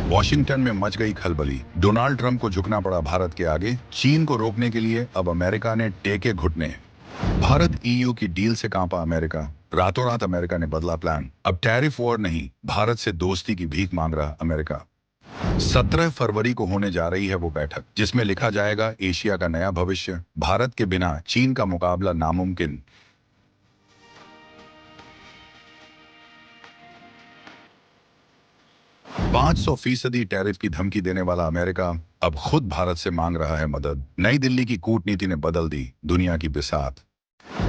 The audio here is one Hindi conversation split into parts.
वॉशिंगटन में मच गई खलबली। डोनाल्ड ट्रंप को झुकना पड़ा भारत के आगे। चीन को रोकने के लिए अब अमेरिका ने टेके घुटने। भारत ईयू की डील से कांपा अमेरिका। रातों रात अमेरिका ने बदला प्लान। अब टैरिफ वॉर नहीं, भारत से दोस्ती की भीख मांग रहा अमेरिका। 17 फरवरी को होने जा रही है वो बैठक, जिसमें लिखा जाएगा एशिया का नया भविष्य। भारत के बिना चीन का मुकाबला नामुमकिन। 500% टैरिफ की धमकी देने वाला अमेरिका अब खुद भारत से मांग रहा है मदद। नई दिल्ली की कूटनीति ने बदल दी दुनिया की बिसात।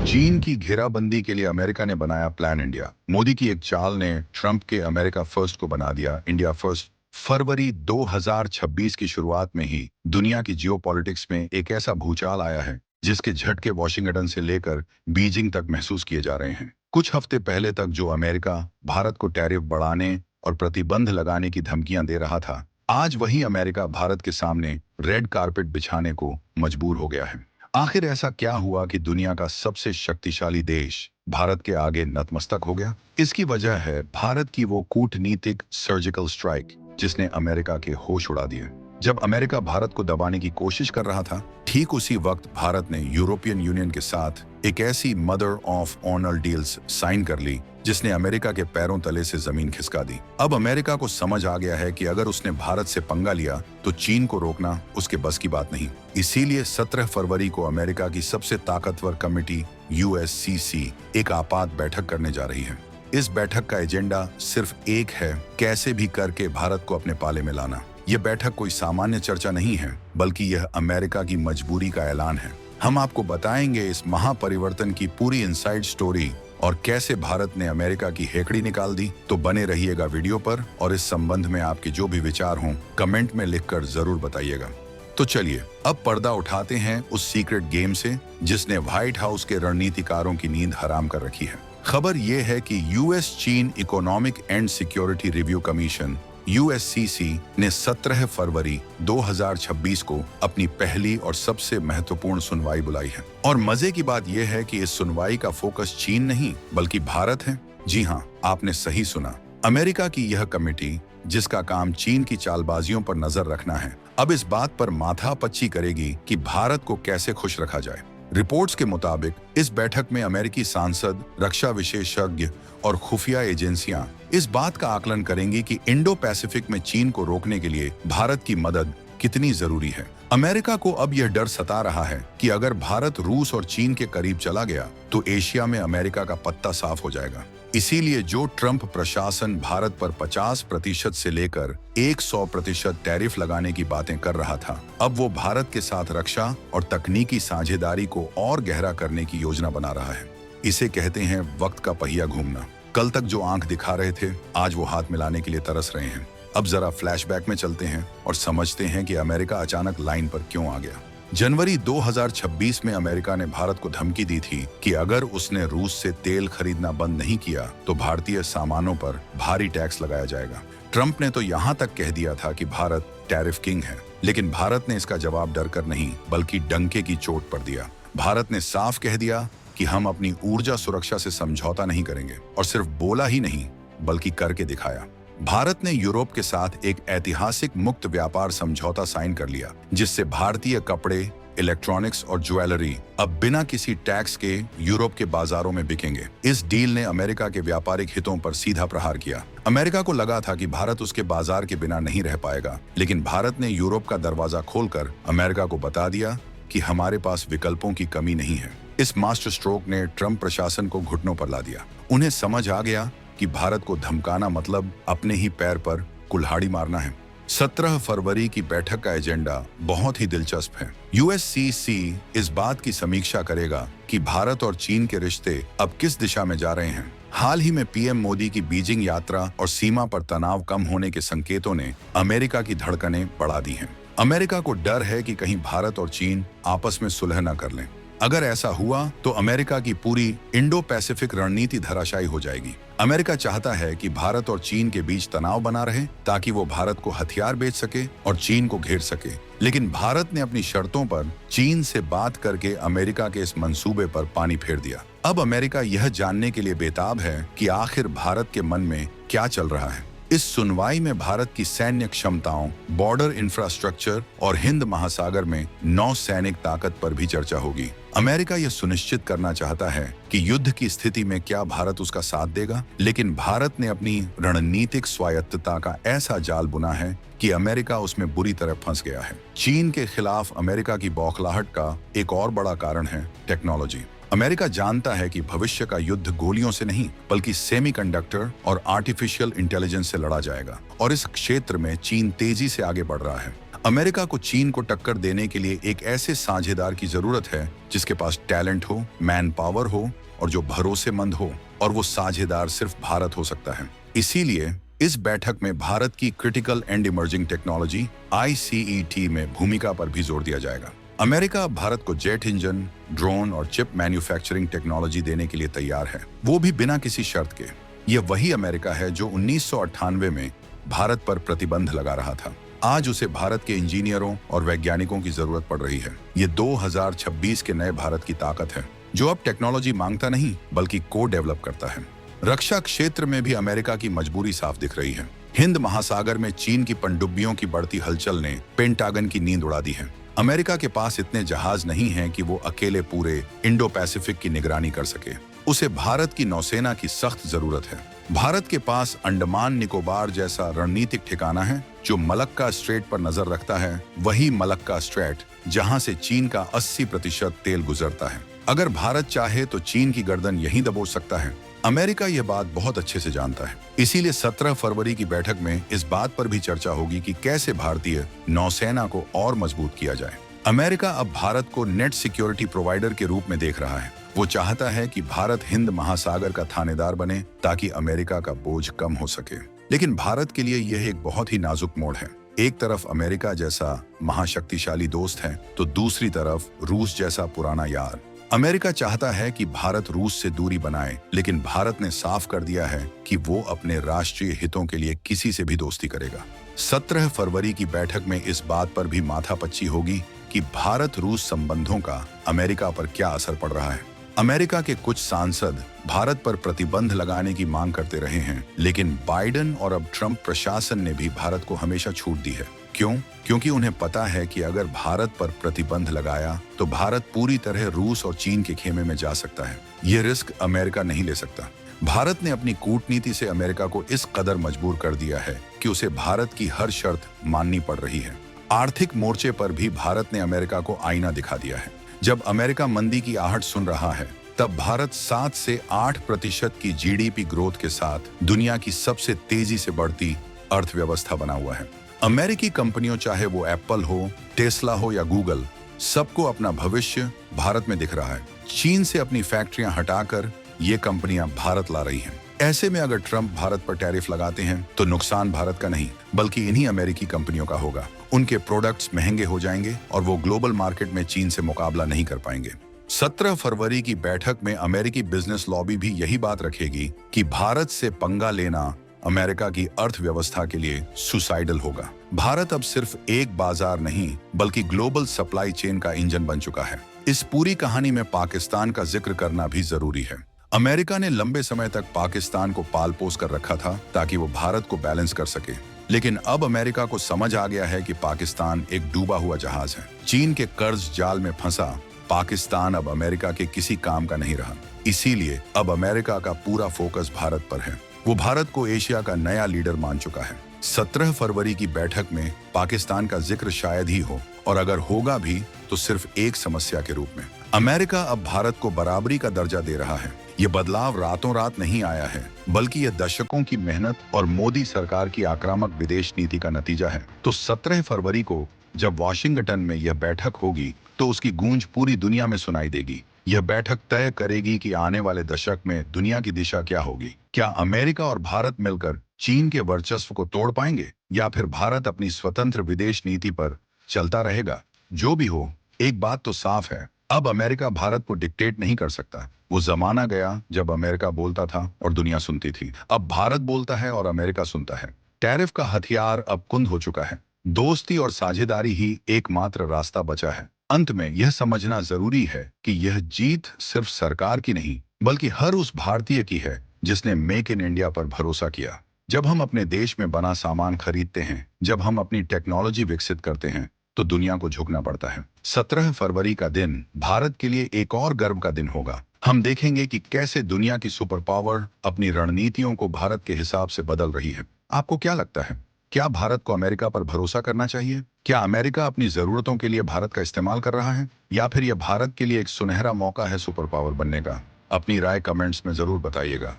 चीन की घेराबंदी के लिए अमेरिका ने बनाया प्लान इंडिया। मोदी की एक चाल ने ट्रंप के अमेरिका फर्स्ट को बना दिया इंडिया फर्स्ट। फरवरी 2026 की शुरुआत में ही दुनिया की जियोपॉलिटिक्स में एक ऐसा भूचाल आया है जिसके झटके वॉशिंगटन से लेकर बीजिंग तक महसूस किए जा रहे हैं। कुछ हफ्ते पहले तक जो अमेरिका भारत को टैरिफ बढ़ाने और प्रतिबंध लगाने की धमकियां दे रहा था, आज वही अमेरिका भारत के सामने रेड कारपेट बिछाने को मजबूर हो गया है। आखिर ऐसा क्या हुआ कि दुनिया का सबसे शक्तिशाली देश भारत के आगे नतमस्तक हो गया? इसकी वजह है भारत की वो कूटनीतिक सर्जिकल स्ट्राइक जिसने अमेरिका के होश उड़ा दिए। जब अमेरिका भारत को दबाने की कोशिश कर रहा था, ठीक उसी वक्त भारत ने यूरोपियन यूनियन के साथ एक ऐसी mother of honour deals sign कर ली जिसने अमेरिका के पैरों तले से जमीन खिसका दी। अब अमेरिका को समझ आ गया है कि अगर उसने भारत से पंगा लिया तो चीन को रोकना उसके बस की बात नहीं। इसीलिए 17 फरवरी को अमेरिका की सबसे ताकतवर कमेटी USCC एक आपात बैठक करने जा रही है। इस बैठक का एजेंडा सिर्फ एक है, कैसे भी करके भारत को अपने पाले में लाना। यह बैठक कोई सामान्य चर्चा नहीं है, बल्कि यह अमेरिका की मजबूरी का ऐलान है। हम आपको बताएंगे इस महापरिवर्तन की पूरी इनसाइड स्टोरी और कैसे भारत ने अमेरिका की हेकड़ी निकाल दी। तो बने रहिएगा वीडियो पर और इस संबंध में आपके जो भी विचार हों कमेंट में लिखकर जरूर बताइएगा। तो चलिए अब पर्दा उठाते हैं उस सीक्रेट गेम से जिसने व्हाइट हाउस के रणनीतिकारों की नींद हराम कर रखी है। खबर यह है कि यूएस चीन economic and security review commission USCC ने 17 फरवरी 2026 को अपनी पहली और सबसे महत्वपूर्ण सुनवाई बुलाई है। और मजे की बात यह है कि इस सुनवाई का फोकस चीन नहीं बल्कि भारत है। जी हाँ, आपने सही सुना। अमेरिका की यह कमेटी, जिसका काम चीन की चालबाजियों पर नजर रखना है, अब इस बात पर माथापच्ची करेगी कि भारत को कैसे खुश रखा जाए। रिपोर्ट्स के मुताबिक इस बैठक में अमेरिकी सांसद, रक्षा विशेषज्ञ और खुफिया एजेंसियां इस बात का आकलन करेंगी कि इंडो पैसिफिक में चीन को रोकने के लिए भारत की मदद कितनी जरूरी है। अमेरिका को अब यह डर सता रहा है कि अगर भारत रूस और चीन के करीब चला गया तो एशिया में अमेरिका का पत्ता साफ हो जाएगा। इसीलिए जो ट्रंप प्रशासन भारत पर 50% से लेकर 100% टैरिफ लगाने की बातें कर रहा था, अब वो भारत के साथ रक्षा और तकनीकी साझेदारी को और गहरा करने की योजना बना रहा है। इसे कहते हैं वक्त का पहिया घूमना। कल तक जो आंख दिखा रहे थे, आज वो हाथ मिलाने के लिए तरस रहे हैं। अब जरा फ्लैशबैक में चलते हैं और समझते हैं कि अमेरिका अचानक लाइन पर क्यों आ गया। जनवरी 2026 में अमेरिका ने भारत को धमकी दी थी कि अगर उसने रूस से तेल खरीदना बंद नहीं किया तो भारतीय सामानों पर भारी टैक्स लगाया जाएगा। ट्रंप ने तो यहाँ तक कह दिया था कि भारत टैरिफ किंग है, लेकिन भारत ने इसका जवाब डरकर नहीं बल्कि डंके की चोट पर दिया। भारत ने साफ कह दिया कि हम अपनी ऊर्जा सुरक्षा से समझौता नहीं करेंगे, और सिर्फ बोला ही नहीं बल्कि करके दिखाया। भारत ने यूरोप के साथ एक ऐतिहासिक मुक्त व्यापार समझौता साइन कर लिया, जिससे भारतीय कपड़े, इलेक्ट्रॉनिक्स और ज्वेलरी अब बिना किसी टैक्स के यूरोप के बाजारों में बिकेंगे। इस डील ने अमेरिका के व्यापारिक हितों पर सीधा प्रहार किया। अमेरिका को लगा था कि भारत उसके बाजार के बिना नहीं रह पाएगा, लेकिन भारत ने यूरोप का दरवाजा खोलकर अमेरिका को बता दिया कि हमारे पास विकल्पों की कमी नहीं है। इस मास्टर स्ट्रोक ने ट्रंप प्रशासन को घुटनों पर ला दिया। उन्हें समझ आ गया कि भारत को धमकाना मतलब अपने ही पैर पर कुल्हाड़ी मारना है। 17 फरवरी की बैठक का एजेंडा बहुत ही दिलचस्प है। USCC इस बात की समीक्षा करेगा कि भारत और चीन के रिश्ते अब किस दिशा में जा रहे हैं। हाल ही में PM मोदी की बीजिंग यात्रा और सीमा पर तनाव कम होने के संकेतों ने अमेरिका की धड़कनें बढ़ा दी हैं। अमेरिका को डर है कि कहीं भारत और चीन आपस में सुलह न कर लें। अगर ऐसा हुआ तो अमेरिका की पूरी इंडो पैसिफिक रणनीति धराशायी हो जाएगी। अमेरिका चाहता है कि भारत और चीन के बीच तनाव बना रहे ताकि वो भारत को हथियार बेच सके और चीन को घेर सके। लेकिन भारत ने अपनी शर्तों पर चीन से बात करके अमेरिका के इस मंसूबे पर पानी फेर दिया। अब अमेरिका यह जानने के लिए बेताब है कि आखिर भारत के मन में क्या चल रहा है। इस सुनवाई में भारत की सैन्य क्षमताओं, बॉर्डर इंफ्रास्ट्रक्चर और हिंद महासागर में नौसैनिक ताकत पर भी चर्चा होगी। अमेरिका यह सुनिश्चित करना चाहता है कि युद्ध की स्थिति में क्या भारत उसका साथ देगा, लेकिन भारत ने अपनी रणनीतिक स्वायत्तता का ऐसा जाल बुना है कि अमेरिका उसमें बुरी तरह फंस गया है। चीन के खिलाफ अमेरिका की बौखलाहट का एक और बड़ा कारण है टेक्नोलॉजी। अमेरिका जानता है कि भविष्य का युद्ध गोलियों से नहीं बल्कि सेमीकंडक्टर और आर्टिफिशियल इंटेलिजेंस से लड़ा जाएगा, और इस क्षेत्र में चीन तेजी से आगे बढ़ रहा है। अमेरिका को चीन को टक्कर देने के लिए एक ऐसे साझेदार की जरूरत है जिसके पास टैलेंट हो, मैन पावर हो और जो भरोसेमंद हो, और वो साझेदार सिर्फ भारत हो सकता है। इसीलिए इस बैठक में भारत की critical and emerging technology ICET में भूमिका पर भी जोर दिया जाएगा। अमेरिका भारत को जेट इंजन, ड्रोन और चिप मैन्युफैक्चरिंग टेक्नोलॉजी देने के लिए तैयार है, वो भी बिना किसी शर्त के। यह वही अमेरिका है जो 1998 में भारत पर प्रतिबंध लगा रहा था। आज उसे भारत के इंजीनियरों और वैज्ञानिकों की जरूरत पड़ रही है। ये 2026 के नए भारत की ताकत है, जो अब टेक्नोलॉजी मांगता नहीं बल्कि को डेवलप करता है। रक्षा क्षेत्र में भी अमेरिका की मजबूरी साफ दिख रही है। हिंद महासागर में चीन की पनडुब्बियों की बढ़ती हलचल ने पेंटागन की नींद उड़ा दी है। अमेरिका के पास इतने जहाज नहीं हैं कि वो अकेले पूरे इंडो पैसिफिक की निगरानी कर सके। उसे भारत की नौसेना की सख्त जरूरत है। भारत के पास अंडमान निकोबार जैसा रणनीतिक ठिकाना है जो मलक्का स्ट्रेट पर नजर रखता है, वही मलक्का स्ट्रेट जहां से चीन का 80% तेल गुजरता है। अगर भारत चाहे तो चीन की गर्दन यहीं दबोच सकता है। अमेरिका यह बात बहुत अच्छे से जानता है। इसीलिए 17 फरवरी की बैठक में इस बात पर भी चर्चा होगी कि कैसे भारतीय नौसेना को और मजबूत किया जाए। अमेरिका अब भारत को नेट सिक्योरिटी प्रोवाइडर के रूप में देख रहा है। वो चाहता है कि भारत हिंद महासागर का थानेदार बने ताकि अमेरिका का बोझ कम हो सके। लेकिन भारत के लिए यह एक बहुत ही नाजुक मोड़ है। एक तरफ अमेरिका जैसा महाशक्तिशाली दोस्त है तो दूसरी तरफ रूस जैसा पुराना यार। अमेरिका चाहता है कि भारत रूस से दूरी बनाए, लेकिन भारत ने साफ कर दिया है कि वो अपने राष्ट्रीय हितों के लिए किसी से भी दोस्ती करेगा। 17 फरवरी की बैठक में इस बात पर भी माथापच्ची होगी कि भारत रूस संबंधों का अमेरिका पर क्या असर पड़ रहा है। अमेरिका के कुछ सांसद भारत पर प्रतिबंध लगाने की मांग करते रहे हैं, लेकिन बाइडेन और अब ट्रंप प्रशासन ने भी भारत को हमेशा छूट दी है। क्यों? क्योंकि उन्हें पता है कि अगर भारत पर प्रतिबंध लगाया तो भारत पूरी तरह रूस और चीन के खेमे में जा सकता है। ये रिस्क अमेरिका नहीं ले सकता। भारत ने अपनी कूटनीति से अमेरिका को इस कदर मजबूर कर दिया है कि उसे भारत की हर शर्त माननी पड़ रही है। आर्थिक मोर्चे पर भी भारत ने अमेरिका को आईना दिखा दिया है। जब अमेरिका मंदी की आहट सुन रहा है, तब भारत 7 से 8% की GDP ग्रोथ के साथ दुनिया की सबसे तेजी से बढ़ती अर्थव्यवस्था बना हुआ है। अमेरिकी कंपनियों, चाहे वो एप्पल हो, टेस्ला हो या गूगल, सबको अपना भविष्य भारत में दिख रहा है। चीन से अपनी फैक्ट्रियां हटाकर ये कंपनियां भारत ला रही हैं। ऐसे में अगर ट्रंप भारत पर टैरिफ लगाते हैं तो नुकसान भारत का नहीं बल्कि इन्हीं अमेरिकी कंपनियों का होगा। उनके प्रोडक्ट्स महंगे हो जाएंगे और वो ग्लोबल मार्केट में चीन से मुकाबला नहीं कर पाएंगे। 17 फरवरी की बैठक में अमेरिकी बिजनेस लॉबी भी यही बात रखेगी कि भारत से पंगा लेना अमेरिका की अर्थव्यवस्था के लिए सुसाइडल होगा। भारत अब सिर्फ एक बाजार नहीं बल्कि ग्लोबल सप्लाई चेन का इंजन बन चुका है। इस पूरी कहानी में पाकिस्तान का जिक्र करना भी जरूरी है। अमेरिका ने लंबे समय तक पाकिस्तान को पाल पोस कर रखा था ताकि वो भारत को बैलेंस कर सके, लेकिन अब अमेरिका को समझ आ गया है कि पाकिस्तान एक डूबा हुआ जहाज है। चीन के कर्ज जाल में फंसा पाकिस्तान अब अमेरिका के किसी काम का नहीं रहा। इसीलिए अब अमेरिका का पूरा फोकस भारत पर है। वो भारत को एशिया का नया लीडर मान चुका है। 17 फरवरी की बैठक में पाकिस्तान का जिक्र शायद ही हो, और अगर होगा भी तो सिर्फ एक समस्या के रूप में। अमेरिका अब भारत को बराबरी का दर्जा दे रहा है। ये बदलाव रातों रात नहीं आया है, बल्कि ये दशकों की मेहनत और मोदी सरकार की आक्रामक विदेश नीति का नतीजा है। तो 17 फरवरी को जब वॉशिंगटन में यह बैठक होगी तो उसकी गूंज पूरी दुनिया में सुनाई देगी। यह बैठक तय करेगी कि आने वाले दशक में दुनिया की दिशा क्या होगी। क्या अमेरिका और भारत मिलकर चीन के वर्चस्व को तोड़ पाएंगे, या फिर भारत अपनी स्वतंत्र विदेश नीति पर चलता रहेगा? जो भी हो, एक बात तो साफ है, अब अमेरिका भारत को डिक्टेट नहीं कर सकता। वो जमाना गया जब अमेरिका बोलता था और दुनिया सुनती थी। अब भारत बोलता है और अमेरिका सुनता है। टैरिफ का हथियार अब कुंद हो चुका है। दोस्ती और साझेदारी ही एकमात्र रास्ता बचा है। अंत में यह समझना जरूरी है कि यह जीत सिर्फ सरकार की नहीं बल्कि हर उस भारतीय की है जिसने मेक इन इंडिया पर भरोसा किया। जब हम अपने देश में बना सामान खरीदते हैं, जब हम अपनी टेक्नोलॉजी विकसित करते हैं, तो दुनिया को झुकना पड़ता है। 17 फरवरी का दिन भारत के लिए एक और गर्व का दिन होगा। हम देखेंगे कि कैसे दुनिया की सुपर पावर अपनी रणनीतियों को भारत के हिसाब से बदल रही है। आपको क्या लगता है? क्या भारत को अमेरिका पर भरोसा करना चाहिए? क्या अमेरिका अपनी जरूरतों के लिए भारत का इस्तेमाल कर रहा है, या फिर यह भारत के लिए एक सुनहरा मौका है सुपर पावर बनने का? अपनी राय कमेंट्स में जरूर बताइएगा।